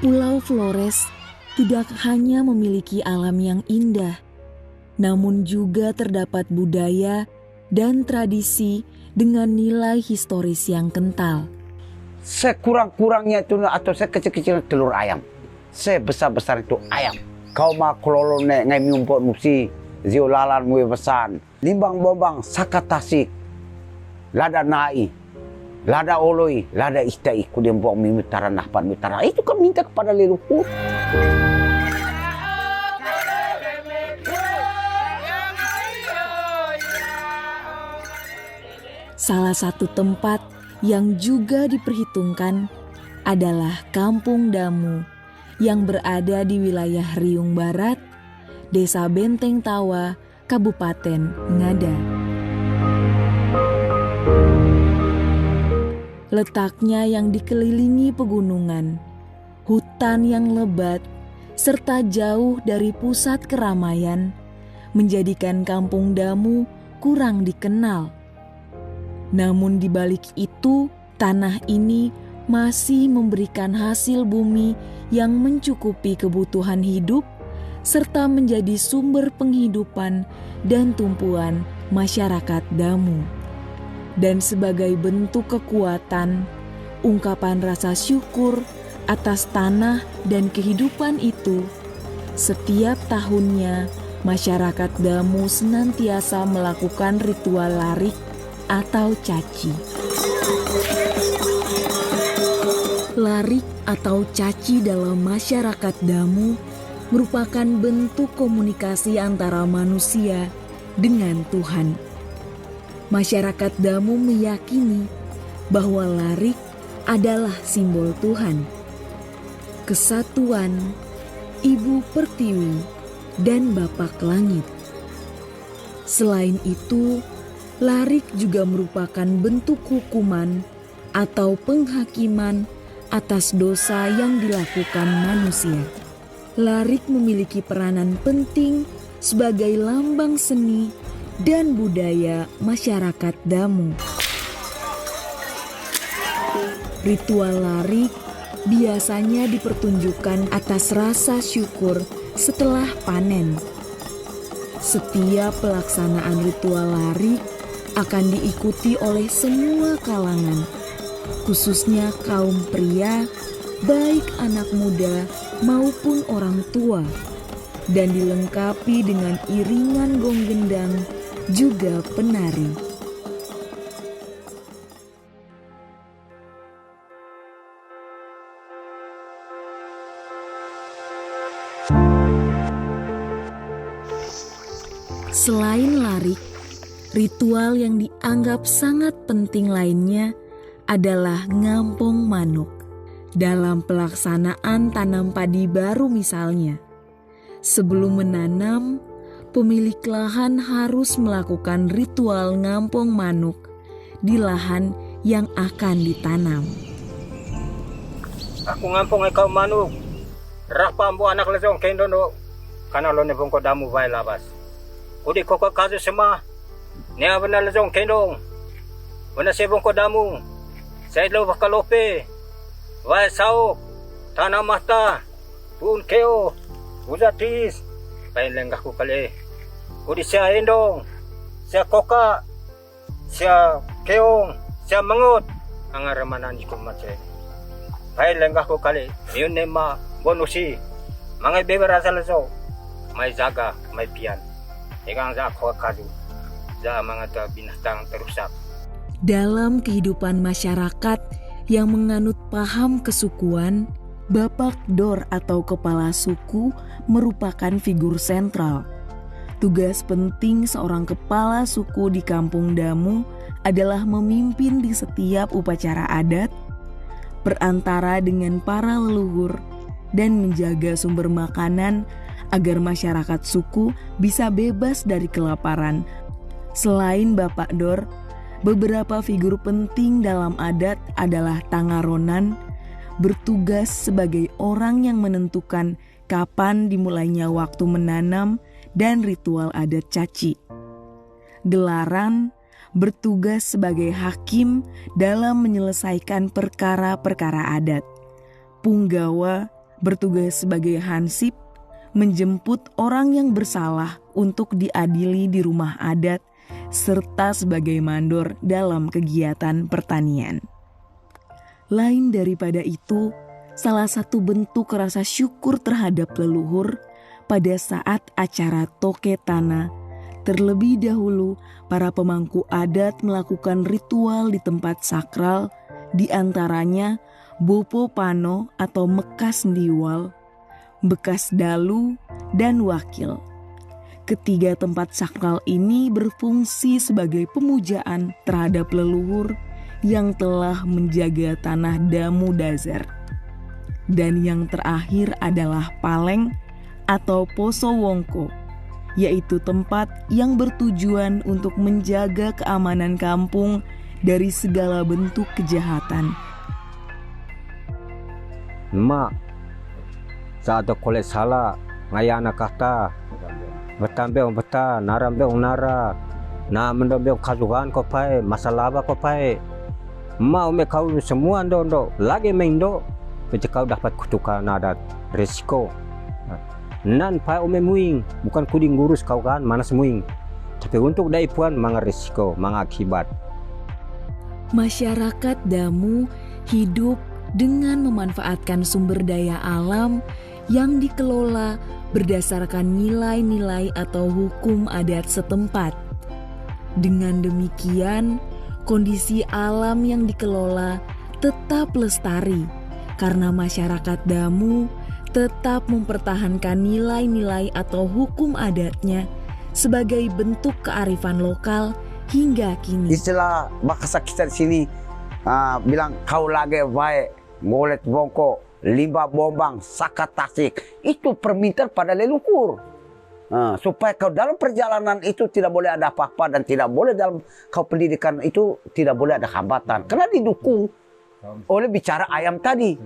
Pulau Flores tidak hanya memiliki alam yang indah, namun juga terdapat budaya dan tradisi dengan nilai historis yang kental. Sekurang-kurangnya itu atau sekecil-kecil telur ayam, sebesar-besar itu ayam. Kau mah kololo ngai miumpot musi, ziolalan mue besan, limbang bombang sakat tasik, lada nai, lada oloi, lada istai, kudian buang mimutara nahpan mutara. Itu kan minta kepada leluhur. Salah satu tempat yang juga diperhitungkan adalah Kampung Damu yang berada di wilayah Riung Barat, Desa Benteng Tawa, Kabupaten Ngada. Letaknya yang dikelilingi pegunungan, hutan yang lebat, serta jauh dari pusat keramaian, menjadikan Kampung Damu kurang dikenal. Namun di balik itu, tanah ini masih memberikan hasil bumi yang mencukupi kebutuhan hidup, serta menjadi sumber penghidupan dan tumpuan masyarakat Damu. Dan sebagai bentuk kekuatan, ungkapan rasa syukur atas tanah dan kehidupan itu, setiap tahunnya masyarakat Damu senantiasa melakukan ritual larik atau caci. Larik atau caci dalam masyarakat Damu merupakan bentuk komunikasi antara manusia dengan Tuhan. Masyarakat Damu meyakini bahwa larik adalah simbol Tuhan, kesatuan, Ibu Pertiwi, dan Bapak Langit. Selain itu, larik juga merupakan bentuk hukuman atau penghakiman atas dosa yang dilakukan manusia. Larik memiliki peranan penting sebagai lambang seni dan budaya masyarakat Damu. Ritual larik biasanya dipertunjukkan atas rasa syukur setelah panen. Setiap pelaksanaan ritual larik akan diikuti oleh semua kalangan, khususnya kaum pria, baik anak muda maupun orang tua, dan dilengkapi dengan iringan gong gendang, juga penari. Selain larik, ritual yang dianggap sangat penting lainnya adalah ngampong manuk. Dalam pelaksanaan tanam padi baru misalnya, sebelum menanam, pemilik lahan harus melakukan ritual ngampong manuk di lahan yang akan ditanam. Aku ngampong ikaw manuk, rapambo anak lesong kendono, kana lo nebong ko damu vai labas. Udi ko kazo sema, niya bana lesong kendong, wana sebong ko damu, sa idlo bakalope, vai sao, tanah mata, pun keo, uzatis, pain lenggah ko kali. Udi siya endong, siya koka, siya keong, siya mangut, ang aramanan ko matse. Pain lenggah ko kali, yun ne ma bonusi, mga bebera sa laso, may zaga, may pian. Ikang za ko kadu, za mga binatang terusak. Dalam kehidupan masyarakat yang menganut paham kesukuan, Bapak Dor atau kepala suku merupakan figur sentral. Tugas penting seorang kepala suku di Kampung Damu adalah memimpin di setiap upacara adat, perantara dengan para leluhur, dan menjaga sumber makanan agar masyarakat suku bisa bebas dari kelaparan Selain Bapak Dor, beberapa figur penting dalam adat adalah Tangaronan, bertugas sebagai orang yang menentukan kapan dimulainya waktu menanam dan ritual adat caci. Gelaran bertugas sebagai hakim dalam menyelesaikan perkara-perkara adat. Punggawa bertugas sebagai hansip, menjemput orang yang bersalah untuk diadili di rumah adat, serta sebagai mandor dalam kegiatan pertanian. Lain daripada itu, salah satu bentuk rasa syukur terhadap leluhur pada saat acara toke tanah, terlebih dahulu para pemangku adat melakukan ritual di tempat sakral, di antaranya Bopo Pano atau Mekas Ndiwal, Bekas Dalu, dan Wakil. Ketiga tempat sakral ini berfungsi sebagai pemujaan terhadap leluhur yang telah menjaga tanah Damu Dazar. Dan yang terakhir adalah Paleng atau Poso Wongko, yaitu tempat yang bertujuan untuk menjaga keamanan kampung dari segala bentuk kejahatan. Mak, saat kolek salah, ngayana kata, betambeong beta, narambeong nara, na mendombeong kazuhan ko pae, masalah ko pae. Mau me kau semua ndo, lagi main ndo, kau dapat kutukan adat resiko. Nan pae ome muing, bukan kuding ngurus kau kan, mana semuing. Tapi untuk daipuan manga resiko, manga akibat. Masyarakat Damu hidup dengan memanfaatkan sumber daya alam yang dikelola berdasarkan nilai-nilai atau hukum adat setempat. Dengan demikian, kondisi alam yang dikelola tetap lestari karena masyarakat Damu tetap mempertahankan nilai-nilai atau hukum adatnya sebagai bentuk kearifan lokal hingga kini. Istilah bahasa kita di sini bilang kau lagi baik, ngolet bongko, limba bombang, saka tasik. Itu permintaan pada leluhur. Supaya kau dalam perjalanan itu tidak boleh ada apa-apa dan tidak boleh dalam kau pendidikan itu tidak boleh ada hambatan. Karena didukung oleh bicara ayam tadi.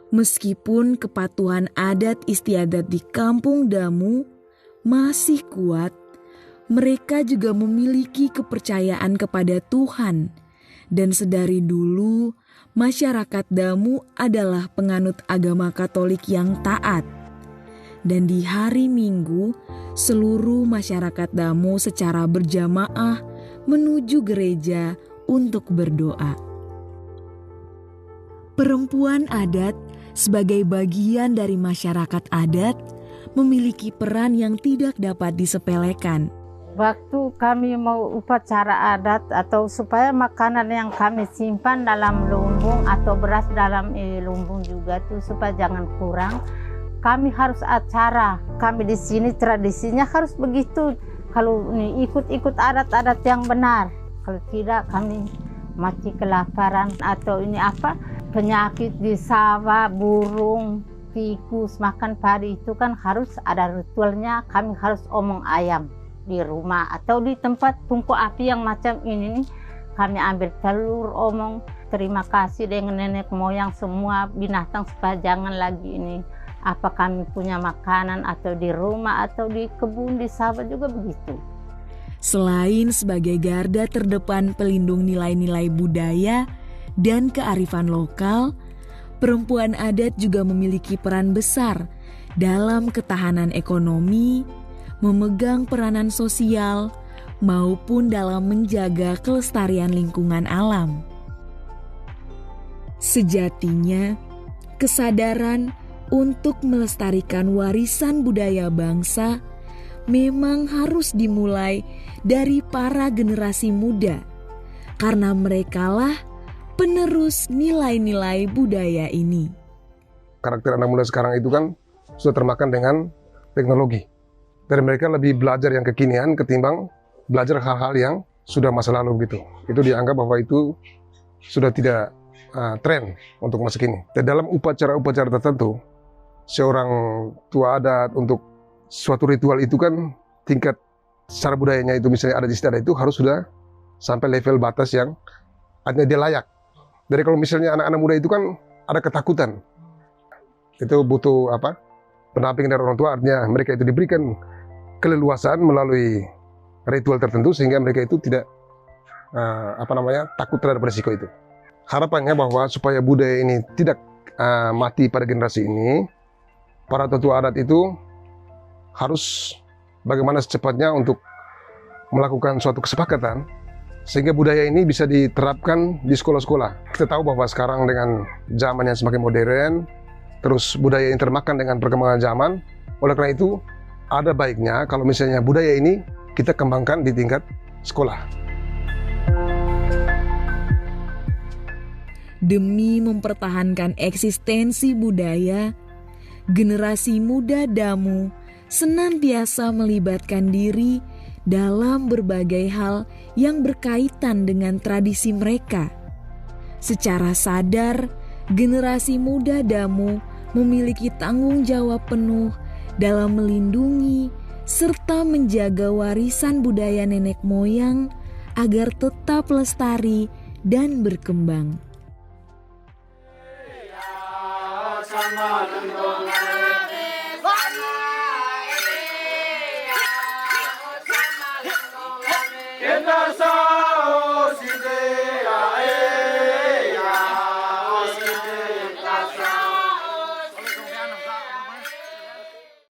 Meskipun kepatuhan adat istiadat di kampung Damu masih kuat, mereka juga memiliki kepercayaan kepada Tuhan. Dan sedari dulu, masyarakat Damu adalah penganut agama Katolik yang taat. Dan di hari Minggu, seluruh masyarakat Damu secara berjamaah menuju gereja untuk berdoa. Perempuan adat sebagai bagian dari masyarakat adat memiliki peran yang tidak dapat disepelekan. Waktu kami mau upacara adat atau supaya makanan yang kami simpan dalam lumbung atau beras dalam lumbung juga tuh supaya jangan kurang, kami harus acara. Kami di sini tradisinya harus begitu. Kalau ikut adat-adat yang benar, kalau tidak kami mati kelaparan atau penyakit di sawah, burung, tikus, makan padi itu kan harus ada ritualnya. Kami harus omong ayam di rumah atau di tempat tungku api yang macam ini nih. Kami ambil telur, omong terima kasih dengan nenek moyang semua binatang supaya jangan lagi ini kami punya makanan atau di rumah atau di kebun, di sawah juga begitu. Selain sebagai garda terdepan pelindung nilai-nilai budaya dan kearifan lokal, perempuan adat juga memiliki peran besar dalam ketahanan ekonomi, memegang peranan sosial, maupun dalam menjaga kelestarian lingkungan alam. Sejatinya, kesadaran untuk melestarikan warisan budaya bangsa memang harus dimulai dari para generasi muda, karena merekalah penerus nilai-nilai budaya ini. Karakter anak muda sekarang itu kan sudah termakan dengan teknologi. Dan mereka lebih belajar yang kekinian ketimbang belajar hal-hal yang sudah masa lalu gitu. Itu dianggap bahwa itu sudah tidak tren untuk masa kini. Dan dalam upacara-upacara tertentu, seorang tua adat untuk suatu ritual itu kan tingkat secara budayanya itu misalnya adat istiadat itu harus sudah sampai level batas yang artinya dia layak. Dari kalau misalnya anak-anak muda itu kan ada ketakutan, itu butuh pendampingan dari orang tua, artinya mereka itu diberikan keleluasaan melalui ritual tertentu sehingga mereka itu tidak takut terhadap resiko itu. Harapannya bahwa supaya budaya ini tidak mati pada generasi ini, para tetua adat itu harus bagaimana secepatnya untuk melakukan suatu kesepakatan sehingga budaya ini bisa diterapkan di sekolah-sekolah. Kita tahu bahwa sekarang dengan zaman yang semakin modern, terus budaya yang termakan dengan perkembangan zaman, oleh karena itu ada baiknya kalau misalnya budaya ini kita kembangkan di tingkat sekolah. Demi mempertahankan eksistensi budaya, generasi muda Damu senantiasa melibatkan diri dalam berbagai hal yang berkaitan dengan tradisi mereka. Secara sadar, generasi muda Damu memiliki tanggung jawab penuh dalam melindungi serta menjaga warisan budaya nenek moyang agar tetap lestari dan berkembang. Sama